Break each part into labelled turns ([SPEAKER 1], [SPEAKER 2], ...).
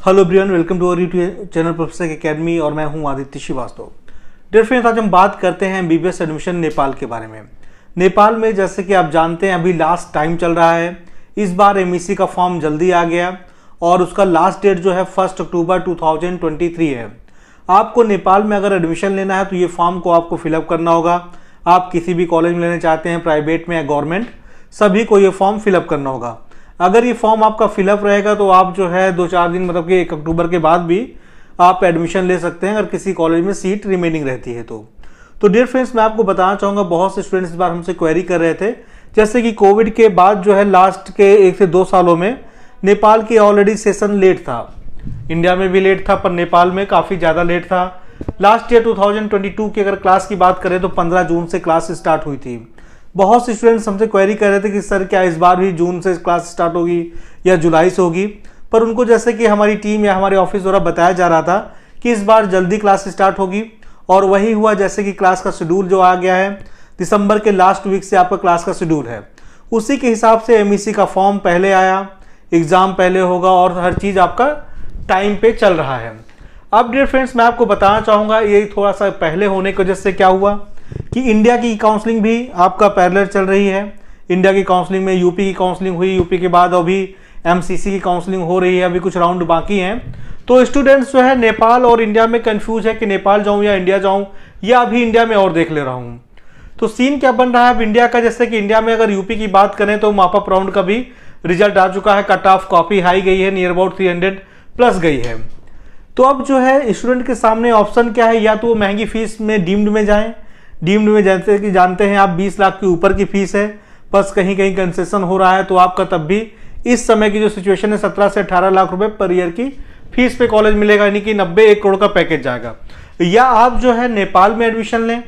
[SPEAKER 1] Hello everyone, welcome to our YouTube channel Professor Academy और मैं हूं आदित्य श्रीवास्तव। डियर फ्रेंड्स, आज हम बात करते हैं एमबीबीएस एडमिशन नेपाल के बारे में। नेपाल में जैसे कि आप जानते हैं अभी लास्ट टाइम चल रहा है। इस बार एमईसी का फॉर्म जल्दी आ गया और उसका लास्ट डेट जो है 1 अक्टूबर 2023 है। आपको नेपाल में अगर एडमिशन लेना है तो ये फॉर्म को आपको फिलअप करना होगा। आप किसी भी कॉलेज में लेना चाहते हैं, प्राइवेट में या गवर्नमेंट, सभी को ये फॉर्म फिलअप करना होगा। अगर ये फॉर्म आपका फिलअप रहेगा तो आप जो है 2-4 दिन मतलब कि 1 अक्टूबर के बाद भी आप एडमिशन ले सकते हैं अगर किसी कॉलेज में सीट रिमेनिंग रहती है तो डियर फ्रेंड्स, मैं आपको बताना चाहूँगा, बहुत से स्टूडेंट्स इस बार हमसे क्वेरी कर रहे थे जैसे कि कोविड के बाद जो है लास्ट के 1 से 2 सालों में नेपाल की ऑलरेडी सेशन लेट था। इंडिया में भी लेट था पर नेपाल में काफ़ी ज़्यादा लेट था। लास्ट ईयर 2022 की अगर क्लास की बात करें तो 15 जून से क्लास स्टार्ट हुई थी। बहुत से स्टूडेंट्स हमसे क्वेरी कर रहे थे कि सर क्या इस बार भी जून से क्लास स्टार्ट होगी या जुलाई से होगी, पर उनको जैसे कि हमारी टीम या हमारे ऑफिस द्वारा बताया जा रहा था कि इस बार जल्दी क्लास स्टार्ट होगी और वही हुआ। जैसे कि क्लास का शेड्यूल जो आ गया है, दिसंबर के लास्ट वीक से आपका क्लास का शेड्यूल है, उसी के हिसाब से एमईसी का फॉर्म पहले आया, एग्ज़ाम पहले होगा और हर चीज़ आपका टाइम पे चल रहा है। अब डियर फ्रेंड्स, मैं आपको बताना चाहूँगा ये थोड़ा सा पहले होने की वजह से क्या हुआ कि इंडिया की काउंसलिंग भी आपका पैरेलल चल रही है। इंडिया की काउंसलिंग में यूपी की काउंसलिंग हुई, यूपी के बाद अभी एमसीसी की काउंसलिंग हो रही है, अभी कुछ राउंड बाकी हैं। तो स्टूडेंट्स जो है नेपाल और इंडिया में कंफ्यूज है कि नेपाल जाऊं या इंडिया जाऊं या अभी इंडिया में और देख ले रहा हूं। तो सीन क्या बन रहा है अब इंडिया का, जैसे कि इंडिया में अगर यूपी की बात करें तो मापअप राउंड का भी रिजल्ट आ चुका है। कट ऑफ काफ़ी हाई गई है, नियर अबाउट 300 प्लस गई है। तो अब जो है स्टूडेंट के सामने ऑप्शन क्या है, या तो वो महंगी फीस में डीम्ड में जाएं। डीम्ड में जैसे कि जानते हैं आप 20 लाख के ऊपर की फीस है, बस कहीं कहीं कंसेशन हो रहा है, तो आपका तब भी इस समय की जो सिचुएशन है 17 से 18 लाख रुपए पर ईयर की फीस पे कॉलेज मिलेगा, यानी कि 90-1 करोड़ का पैकेज जाएगा। या आप जो है नेपाल में एडमिशन लें।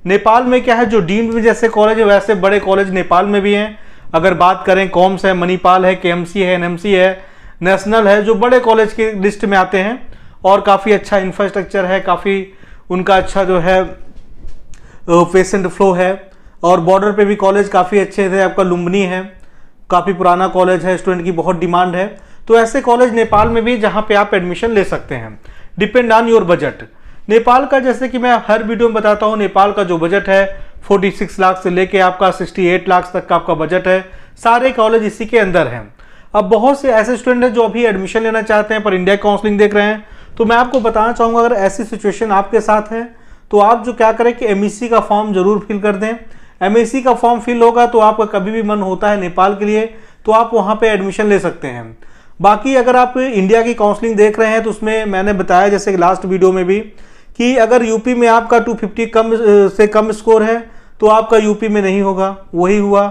[SPEAKER 1] नेपाल में क्या है, जो डीम्ड में जैसे कॉलेज है वैसे बड़े कॉलेज नेपाल में भी हैं। अगर बात करें कॉम्स है, मणिपाल है, केएमसी है, एनएमसी है, नेशनल है, जो बड़े कॉलेज के लिस्ट में आते हैं और काफ़ी अच्छा इंफ्रास्ट्रक्चर है, काफ़ी उनका अच्छा जो है पेशेंट फ्लो है और बॉर्डर पे भी कॉलेज काफ़ी अच्छे थे। आपका लुम्बिनी है, काफ़ी पुराना कॉलेज है, स्टूडेंट की बहुत डिमांड है। तो ऐसे कॉलेज नेपाल में भी जहाँ पे आप एडमिशन ले सकते हैं, depend on your budget. Nepal का जैसे कि मैं हर वीडियो में बताता हूँ, नेपाल का जो बजट है 46 लाख से लेके आपका 68 लाख तक का आपका बजट है। सारे कॉलेज इसी के अंदर हैं। अब बहुत से ऐसे स्टूडेंट हैं जो अभी एडमिशन लेना चाहते हैं पर इंडिया काउंसलिंग देख रहे हैं, तो मैं आपको बताना चाहूँगा अगर ऐसी सिचुएशन आपके साथ है तो आप जो क्या करें कि एमईसी का फॉर्म जरूर फिल कर दें। एमईसी का फॉर्म फिल होगा तो आपका कभी भी मन होता है नेपाल के लिए तो आप वहाँ पे एडमिशन ले सकते हैं। बाकी अगर आप इंडिया की काउंसलिंग देख रहे हैं तो उसमें मैंने बताया जैसे कि लास्ट वीडियो में भी कि अगर यूपी में आपका 250 कम से कम स्कोर है तो आपका यूपी में नहीं होगा। वही हुआ,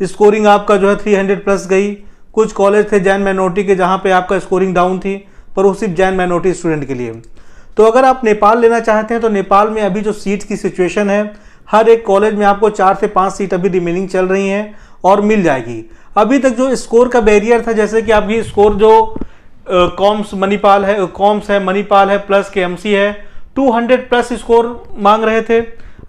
[SPEAKER 1] स्कोरिंग आपका जो है 300 प्लस गई। कुछ कॉलेज थे जैन माइनॉरिटी के जहाँ पे आपका स्कोरिंग डाउन थी, पर वो सिर्फ जैन माइनॉरिटी स्टूडेंट के लिए। तो अगर आप नेपाल लेना चाहते हैं तो नेपाल में अभी जो सीट की सिचुएशन है, हर एक कॉलेज में आपको 4 से 5 सीट अभी रिमेनिंग चल रही हैं और मिल जाएगी। अभी तक जो स्कोर का बैरियर था, जैसे कि अभी स्कोर जो कॉम्स है, मणिपाल है प्लस केएमसी है, 200 प्लस स्कोर मांग रहे थे।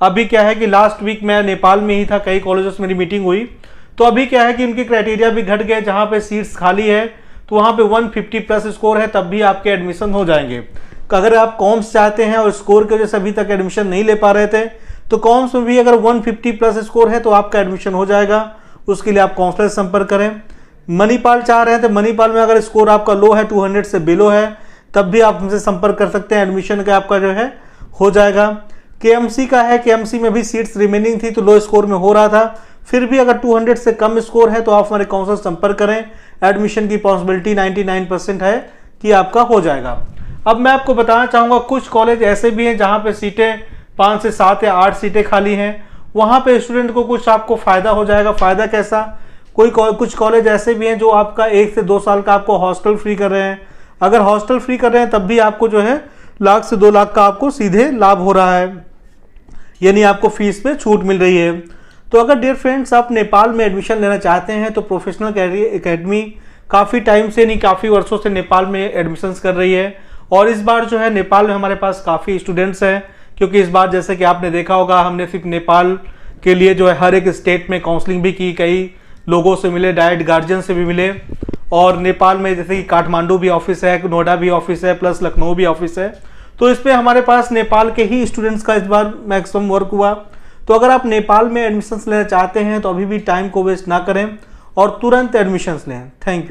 [SPEAKER 1] अभी क्या है कि लास्ट वीक मैं नेपाल में ही था, कई कॉलेजों से मेरी मीटिंग हुई, तो अभी क्या है कि उनके क्राइटेरिया भी घट गए। जहाँ पे सीट्स खाली है तो वहाँ पे 150 प्लस स्कोर है, तब भी आपके एडमिशन हो जाएंगे। अगर आप कॉम्स चाहते हैं और स्कोर की वजह से अभी तक एडमिशन नहीं ले पा रहे थे तो कॉम्स में भी अगर 150 प्लस स्कोर है तो आपका एडमिशन हो जाएगा। उसके लिए आप काउंसलर से संपर्क करें। मणिपाल चाह रहे हैं तो मणिपाल में अगर स्कोर आपका लो है, 200 से बिलो है, तब भी आप हमसे संपर्क कर सकते हैं, एडमिशन का आपका जो है हो जाएगा। केएमसी का है, केएमसी में भी सीट्स रिमेनिंग थी तो लो स्कोर में हो रहा था, फिर भी अगर 200 से कम स्कोर है तो आप हमारे काउंसलर से संपर्क करें। एडमिशन की पॉसिबिलिटी 99% है कि आपका हो जाएगा। अब मैं आपको बताना चाहूँगा कुछ कॉलेज ऐसे भी हैं जहाँ पे सीटें 5 से 7 या 8 सीटें खाली हैं, वहाँ पे स्टूडेंट को कुछ आपको फ़ायदा हो जाएगा। फ़ायदा कैसा, कुछ कॉलेज ऐसे भी हैं जो आपका 1 से 2 साल का आपको हॉस्टल फ्री कर रहे हैं। अगर हॉस्टल फ्री कर रहे हैं तब भी आपको जो है 1 लाख से 2 लाख का आपको सीधे लाभ हो रहा है, यानी आपको फीस पे छूट मिल रही है। तो अगर डियर फ्रेंड्स आप नेपाल में एडमिशन लेना चाहते हैं तो प्रोफेशनल एकेडमी काफ़ी टाइम से नहीं, काफ़ी वर्षों से नेपाल में एडमिशन्स कर रही है और इस बार जो है नेपाल में हमारे पास काफ़ी स्टूडेंट्स हैं, क्योंकि इस बार जैसे कि आपने देखा होगा हमने सिर्फ नेपाल के लिए जो है हर एक स्टेट में काउंसलिंग भी की, कई लोगों से मिले, डायरेक्ट गार्जियन से भी मिले और नेपाल में जैसे कि काठमांडू भी ऑफिस है, नोएडा भी ऑफिस है, प्लस लखनऊ भी ऑफिस है। तो इस पे हमारे पास नेपाल के ही स्टूडेंट्स का इस बार मैक्सिमम वर्क हुआ। तो अगर आप नेपाल में एडमिशन्स लेना चाहते हैं तो अभी भी टाइम को वेस्ट ना करें और तुरंत एडमिशन्स लें। Thank you.